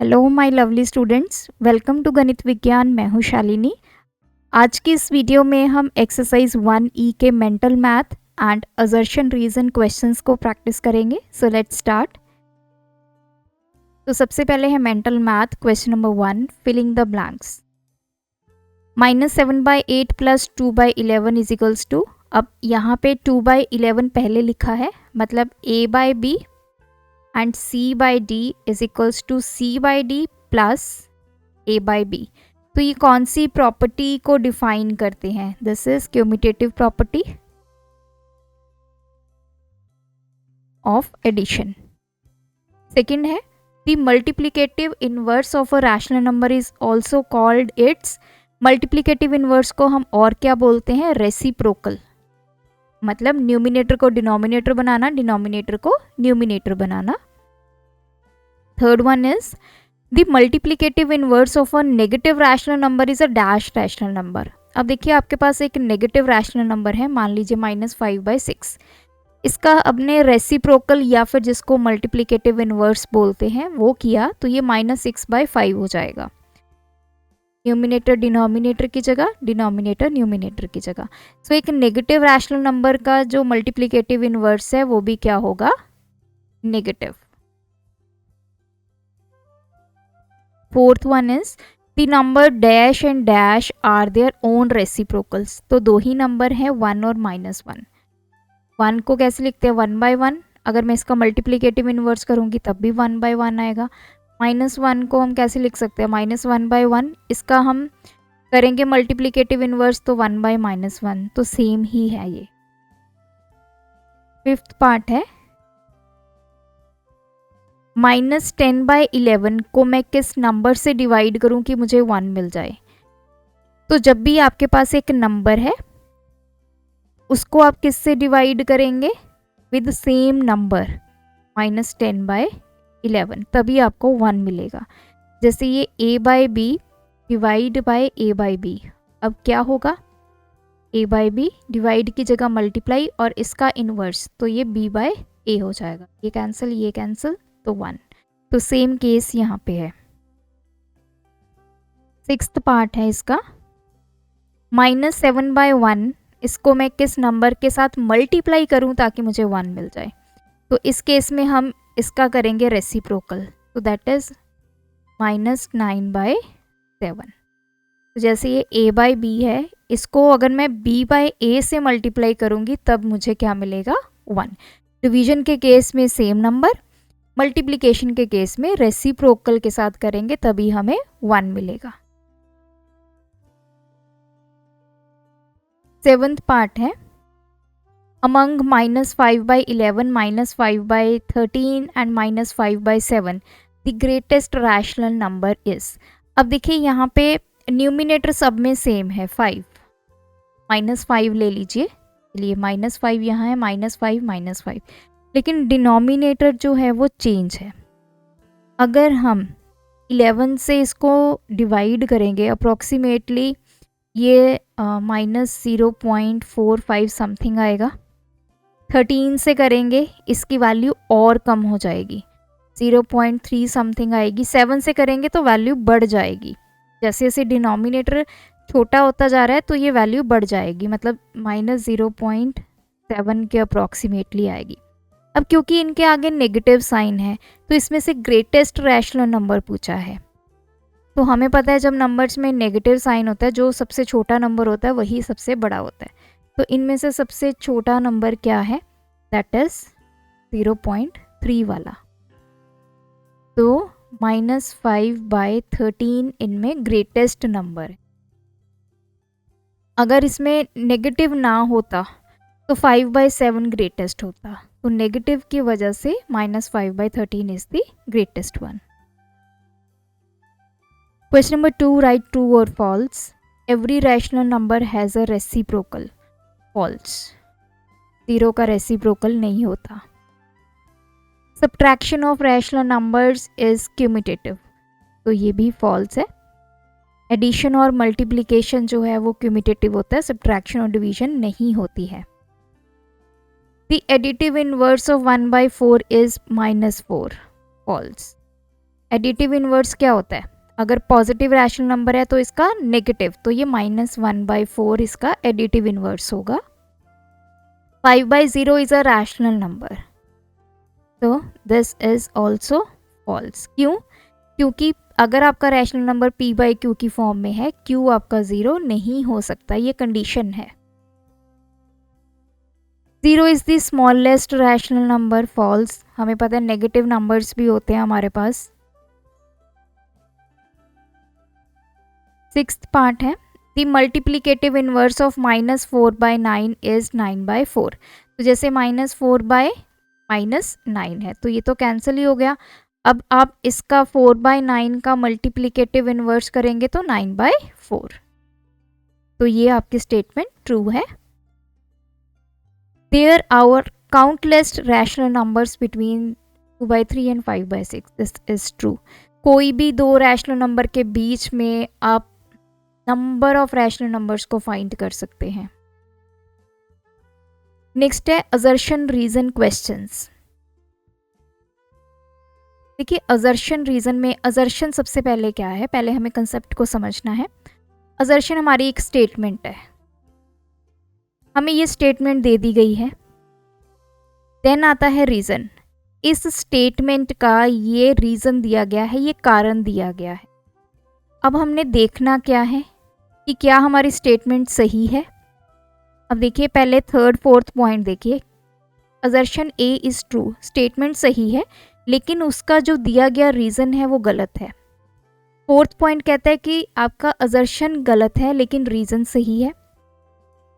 Hello my lovely students, welcome to Ganit Vigyan. मैं हूँ शालिनी। आज की इस वीडियो में हम एक्सरसाइज 1E के mental math and assertion reason questions को प्रैक्टिस करेंगे। So let's start. तो सबसे पहले है mental math question number 1, filling the blanks. -7/8 plus 2/11 is equals to. अब यहाँ पे 2/11 पहले लिखा है, मतलब a/b and c/d is equals to c/d plus a/b। तो ये कौन सी प्रॉपर्टी को डिफाइन करते हैं? This is commutative property of addition. Second है the multiplicative inverse of a rational number is also called its. Multiplicative inverse को हम और क्या बोलते हैं? रेसिप्रोकल। मतलब न्यूमिनेटर को डिनोमिनेटर बनाना, डिनोमिनेटर को numerator banana. Third one is the multiplicative inverse of a negative rational number is a dash rational number. अब देखिए, आपके पास एक नेगेटिव रैशनल नंबर है, मान लीजिए -5/6। इसका अपने रेसिप्रोकल या फिर जिसको मल्टीप्लिकेटिव इनवर्स बोलते हैं वो किया तो ये -6/5 हो जाएगा। न्यूमिनेटर डिनोमिनेटर की जगह, डिनोमिनेटर न्यूमिनेटर की जगह। सो एक नेगेटिव रैशनल नंबर का जो मल्टीप्लिकेटिव इनवर्स है वो भी क्या होगा? Negative. Fourth one is the number dash and dash are their own reciprocals. तो दो ही नंबर हैं, 1 और -1। 1 को कैसे लिखते हैं? 1/1। अगर मैं इसका मल्टीप्लिकेटिव इनवर्स करूंगी तब भी 1/1 आएगा। -1 को हम कैसे लिख सकते हैं? -1/1। इसका हम करेंगे मल्टीप्लिकेटिव इनवर्स तो 1/-1, तो सेम ही है ये। फिफ्थ पार्ट है -10/11 को मैं किस नंबर से डिवाइड करूं कि मुझे 1 मिल जाए? तो जब भी आपके पास एक नंबर है उसको आप किससे डिवाइड करेंगे? विद सेम नंबर, -10/11, तभी आपको 1 मिलेगा। जैसे ये a/b डिवाइड बाय a/b, अब क्या होगा? a/b डिवाइड की जगह मल्टीप्लाई और इसका इनवर्स, तो ये b/a हो जाएगा। ये कैंसिल तो 1। तो सेम केस यहाँ पे है। सिक्स्थ पार्ट है इसका, -7/1 इसको मैं किस नंबर के साथ मल्टीप्लाई करूं ताकि मुझे 1 मिल जाए? तो इस केस में हम इसका करेंगे रेसिप्रोकल, तो दैट इज -9/7। तो जैसे ये a/b है, इसको अगर मैं b/a से मल्टीप्लाई करूंगी तब मुझे क्या मिलेगा? 1। डिवीजन के केस में सेम नंबर, मल्टीप्लिकेशन के केस में रेसिप्रोकल के साथ करेंगे तभी हमें 1 मिलेगा। सेवंथ पार्ट है among -5/11, -5/13 and -5/7 the greatest rational number is. अब देखिए यहाँ पे न्यूमिनेटर सब में सेम है, 5 -5 ले लीजिए। चलिए -5 यहाँ है, -5, लेकिन डिनोमिनेटर जो है वो चेंज है। अगर हम 11 से इसको डिवाइड करेंगे अप्रोक्सीमेटली ये -0.45 समथिंग आएगा। 13 से करेंगे इसकी वैल्यू और कम हो जाएगी, 0.3 समथिंग आएगी। 7 से करेंगे तो वैल्यू बढ़ जाएगी। जैसे जैसे डिनोमिनेटर छोटा होता जा रहा है तो ये वैल्यू बढ़ जाएगी, मतलब -0.7 के अप्रोक्सीमेटली आएगी। अब क्योंकि इनके आगे नेगेटिव साइन है तो इसमें से ग्रेटेस्ट रैशनल नंबर पूछा है। तो हमें पता है जब नंबर्स में नेगेटिव साइन होता है, जो सबसे छोटा नंबर होता है वही सबसे बड़ा होता है। तो इनमें से सबसे छोटा नंबर क्या है? दैट इज 0.3 वाला। तो -5/13 इनमें ग्रेटेस्ट नंबर है। अगर इसमें नेगेटिव ना होता तो 5/7 ग्रेटेस्ट होता, तो नेगेटिव की वजह से -5/13 is the greatest one. Question number 2, write true or false. Every rational number has a reciprocal. False. 0 का reciprocal नहीं होता। Subtraction of rational numbers is commutative. तो ये भी false है। Addition और multiplication जो है वो commutative होता है, subtraction और division नहीं होती है। The additive inverse of 1/4 is -4. False. Additive inverse क्या होता है? अगर पॉजिटिव रैशनल नंबर है तो इसका नेगेटिव, तो ये -1/4 इसका एडिटिव इन्वर्स होगा। 5/0 इज अ रैशनल नंबर, तो दिस इज ऑल्सो फॉल्स। क्यों? क्योंकि अगर आपका रैशनल नंबर p/q की फॉर्म में है, q आपका 0 नहीं हो सकता, ये कंडीशन है। 0 is the smallest rational number, false. हमें पता है नेगेटिव नंबर्स भी होते हैं हमारे पास। 6th पार्ट है, the multiplicative inverse of -4/9 is 9/4। तो जैसे -4/-9 है तो ये तो कैंसिल ही हो गया। अब आप इसका 4/9 का मल्टीप्लिकेटिव इनवर्स करेंगे तो 9/4। तो ये आपकी स्टेटमेंट ट्रू है। There are countless rational numbers between 2/3 and 5/6, this is true. कोई भी दो रैशनल नंबर के बीच में आप नंबर ऑफ रैशनल नंबर्स को फाइंड कर सकते हैं। नेक्स्ट है असर्शन रीजन क्वेश्चंस। देखिए असर्शन रीजन में असर्शन सबसे पहले क्या है, पहले हमें कंसेप्ट को समझना है। असर्शन हमारी एक स्टेटमेंट है, हमें ये स्टेटमेंट दे दी गई है, देन आता है रीजन। इस स्टेटमेंट का ये रीजन दिया गया है, ये कारण दिया गया है। अब हमने देखना क्या है कि क्या हमारी स्टेटमेंट सही है। अब देखिए पहले 3rd 4th पॉइंट देखिए, assertion A is true, statement सही है लेकिन उसका जो दिया गया रीजन है वो गलत है। 4th पॉइंट कहता है कि आपका असर्शन गलत है लेकिन रीजन सही है।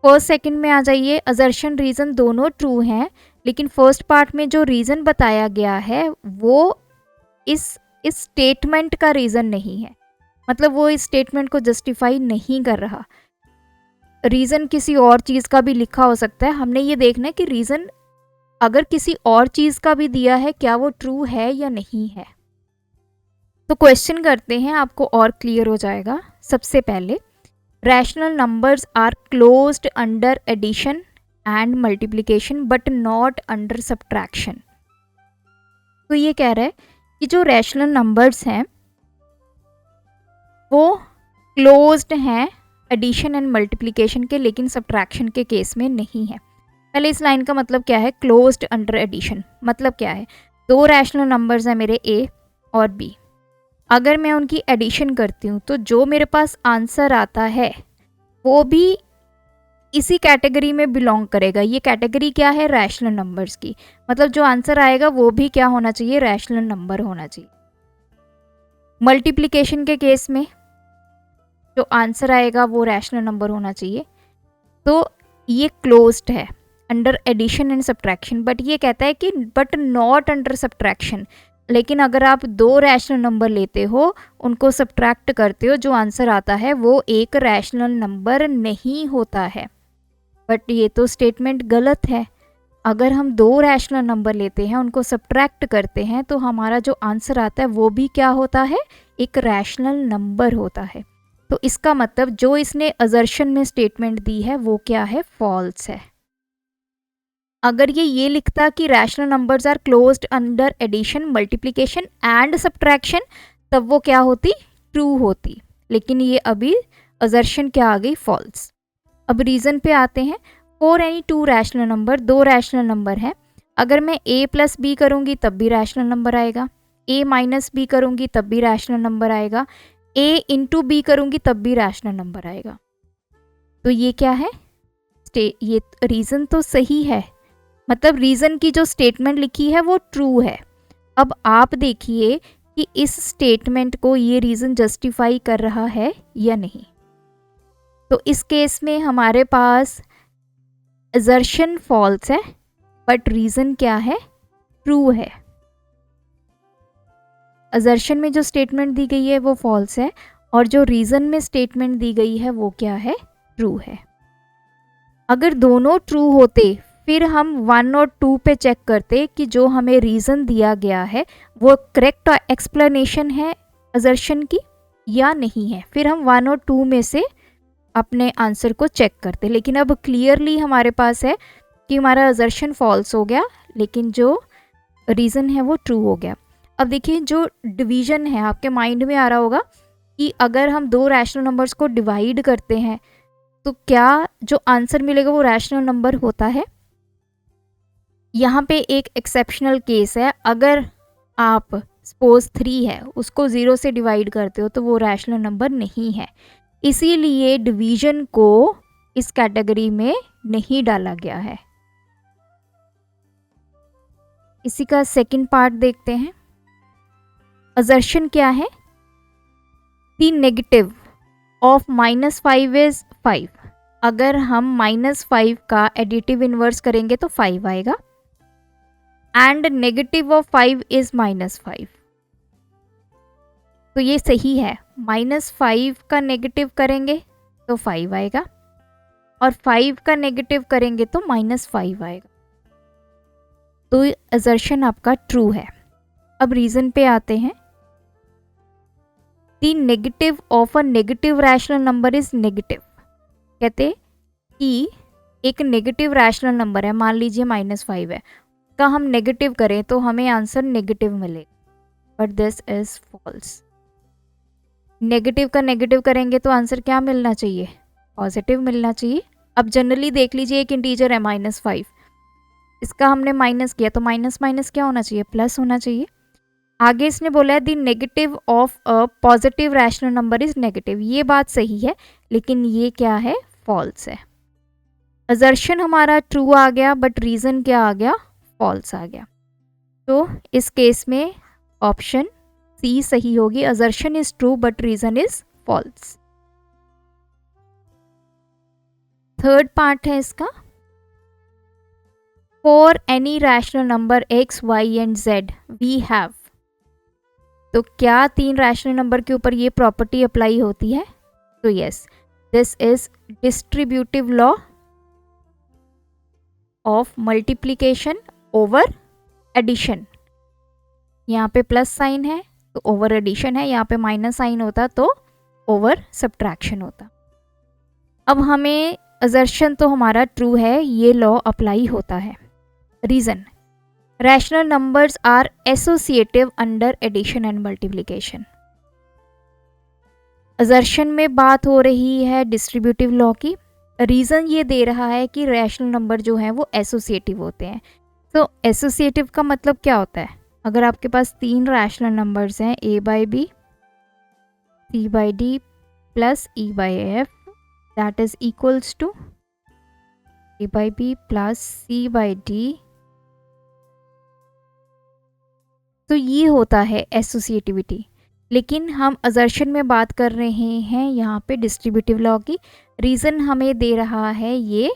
1st 2nd में आ जाइए, असर्शन रीजन दोनों ट्रू हैं लेकिन फर्स्ट पार्ट में जो रीजन बताया गया है वो इस स्टेटमेंट का रीजन नहीं है, मतलब वो इस स्टेटमेंट को जस्टिफाई नहीं कर रहा। रीजन किसी और चीज़ का भी लिखा हो सकता है, हमने ये देखना है कि रीजन अगर किसी और चीज़ का भी दिया है क्या वो ट्रू है या नहीं है। तो क्वेश्चन करते हैं, आपको और क्लियर हो जाएगा। सबसे पहले, rational numbers are closed under addition and multiplication but not under subtraction. तो ये कह रहा है कि जो रैशनल नंबर्स हैं वो क्लोज्ड हैं एडिशन एंड मल्टीप्लिकेशन के, लेकिन सब्ट्रैक्शन के केस में नहीं है। पहले इस लाइन का मतलब क्या है, क्लोज्ड अंडर एडिशन मतलब क्या है, दो रैशनल नंबर्स हैं मेरे a और b, अगर मैं उनकी एडिशन करती हूँ तो जो मेरे पास आंसर आता है वो भी इसी कैटेगरी में बिलोंग करेगा। ये कैटेगरी क्या है, रैशनल नंबर्स की, मतलब जो आंसर आएगा वो भी क्या होना चाहिए, रैशनल नंबर होना चाहिए। मल्टीप्लिकेशन के केस में जो आंसर आएगा वो रैशनल नंबर होना चाहिए। तो ये क्लोज्ड है under addition and subtraction, but ये कहता है कि बट नॉट अंडर सब्ट्रैक्शन। लेकिन अगर आप दो रैशनल नंबर लेते हो, उनको सब्ट्रैक्ट करते हो, जो आंसर आता है वो एक रैशनल नंबर नहीं होता है। बट ये तो स्टेटमेंट गलत है। अगर हम दो रैशनल नंबर लेते हैं, उनको सब्ट्रैक्ट करते हैं, तो हमारा जो आंसर आता है वो भी क्या होता है, एक रैशनल नंबर होता है। तो इसका मतलब जो इसने असर्शन में स्टेटमेंट दी है वो क्या है, फॉल्स है। अगर ये लिखता कि rational numbers are closed under addition, multiplication and subtraction, तब वो क्या होती, ट्रू होती। लेकिन ये अभी असर्शन क्या आ गई, फॉल्स। अब रीजन पे आते हैं। For any two rational number, दो रैशनल नंबर है, अगर मैं a प्लस बी करूँगी तब भी रैशनल नंबर आएगा, a माइनस बी करूँगी तब भी रैशनल नंबर आएगा, a इंटू बी करूँगी तब भी रैशनल नंबर आएगा। तो ये क्या है, ये रीज़न तो सही है, मतलब रीज़न की जो स्टेटमेंट लिखी है वो ट्रू है। अब आप देखिए कि इस स्टेटमेंट को ये रीज़न जस्टिफाई कर रहा है या नहीं। तो इस केस में हमारे पास असर्शन फॉल्स है बट रीज़न क्या है, ट्रू है। असर्शन में जो स्टेटमेंट दी गई है वो फॉल्स है और जो रीज़न में स्टेटमेंट दी गई है वो क्या है, ट्रू है। अगर दोनों ट्रू होते फिर हम 1 और 2 पे चेक करते कि जो हमें रीज़न दिया गया है वो करेक्ट एक्सप्लेनेशन है असर्शन की या नहीं है, फिर हम 1 और 2 में से अपने आंसर को चेक करते। लेकिन अब क्लियरली हमारे पास है कि हमारा असर्शन फॉल्स हो गया लेकिन जो रीज़न है वो ट्रू हो गया। अब देखिए जो डिवीजन है आपके माइंड में आ रहा होगा कि अगर हम दो रैशनल नंबर्स को डिवाइड करते हैं तो क्या जो आंसर मिलेगा वो रैशनल नंबर होता है। यहाँ पे एक एक्सेप्शनल केस है, अगर आप सपोज 3 है उसको 0 से डिवाइड करते हो तो वो रैशनल नंबर नहीं है, इसीलिए डिवीजन को इस कैटेगरी में नहीं डाला गया है। इसी का सेकंड पार्ट देखते हैं। असर्शन क्या है, द नेगेटिव ऑफ -5 इज 5। अगर हम -5 का एडिटिव इनवर्स करेंगे तो 5 आएगा, एंड नेगेटिव ऑफ 5 इज -5। तो ये सही है, -5 का नेगेटिव करेंगे तो 5 आएगा और 5 का नेगेटिव करेंगे तो -5 आएगा। तो असर्शन आपका ट्रू है। अब रीजन पे आते हैं। The negative of a negative rational number is negative. कहते कि एक नेगेटिव रैशनल नंबर है, मान लीजिए -5 है, का हम नेगेटिव करें तो हमें आंसर नेगेटिव मिलेगा, but this is false. Negative का नेगेटिव करेंगे तो आंसर क्या मिलना चाहिए, पॉजिटिव मिलना चाहिए। अब जनरली देख लीजिए एक इंटीजर है -5, इसका हमने माइनस किया तो माइनस माइनस क्या होना चाहिए, प्लस होना चाहिए। आगे इसने बोला है the negative of a positive rational number is negative. ये बात सही है, लेकिन ये क्या है, फॉल्स है। असर्शन हमारा ट्रू आ गया, बट रीजन क्या आ गया, फॉल्स आ गया। तो इस केस में ऑप्शन सी सही होगी, assertion is true but reason is false. Third part है इसका। For any rational number x, y and z we have. तो क्या 3 रैशनल नंबर के ऊपर ये प्रॉपर्टी अप्लाई होती है, तो yes, this is distributive law of multiplication over addition. यहाँ पे प्लस साइन है तो ओवर एडिशन है, यहाँ पे माइनस साइन होता तो ओवर सब्ट्रैक्शन होता। अब हमें असर्शन तो हमारा ट्रू है, ये लॉ अप्लाई होता है। Reason, rational numbers are associative under addition and multiplication. Assertion में बात हो रही है डिस्ट्रीब्यूटिव लॉ की, रीजन ये दे रहा है कि रैशनल नंबर जो है वो एसोसिएटिव होते हैं। तो एसोसिएटिव का मतलब क्या होता है, अगर आपके पास 3 रैशनल नंबर्स हैं a/b, c/d plus e/f, that is equals to a/b plus c/d, तो ये होता है एसोसिएटिविटी। लेकिन हम असर्शन में बात कर रहे हैं यहाँ पे डिस्ट्रीब्यूटिव लॉ की, रीजन हमें दे रहा है ये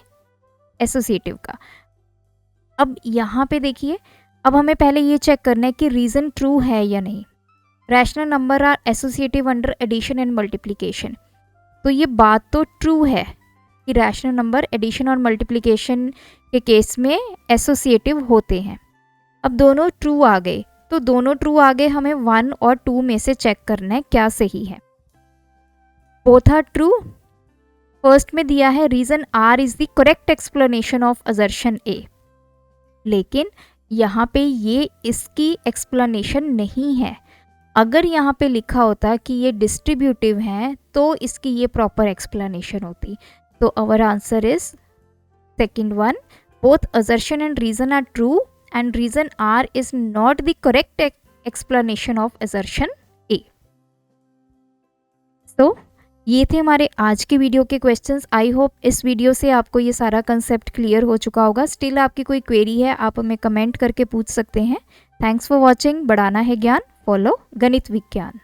एसोसिएटिव का। अब यहाँ पे देखिए, अब हमें पहले ये चेक करना है कि रीजन ट्रू है या नहीं। Rational number are associative under addition and multiplication, तो ये बात तो ट्रू है कि रैशनल नंबर एडिशन और मल्टीप्लिकेशन के केस में एसोसिएटिव होते हैं। अब दोनों ट्रू आ गए, तो दोनों ट्रू आ गए, हमें 1 और 2 में से चेक करना है क्या सही है। Both are true. फर्स्ट में दिया है reason R is the correct explanation of assertion A, लेकिन यहाँ पे ये इसकी एक्सप्लेनेशन नहीं है। अगर यहाँ पे लिखा होता कि ये डिस्ट्रीब्यूटिव हैं तो इसकी ये प्रॉपर एक्सप्लेनेशन होती। तो our answer is second one, both assertion and reason are true and reason R is not the correct explanation of assertion A. So, ये थे हमारे आज के वीडियो के क्वेश्चंस। आई होप इस वीडियो से आपको ये सारा कंसेप्ट क्लियर हो चुका होगा। स्टिल आपकी कोई क्वेरी है आप हमें कमेंट करके पूछ सकते हैं। Thanks for watching. बढ़ाना है ज्ञान, फॉलो गणित विज्ञान।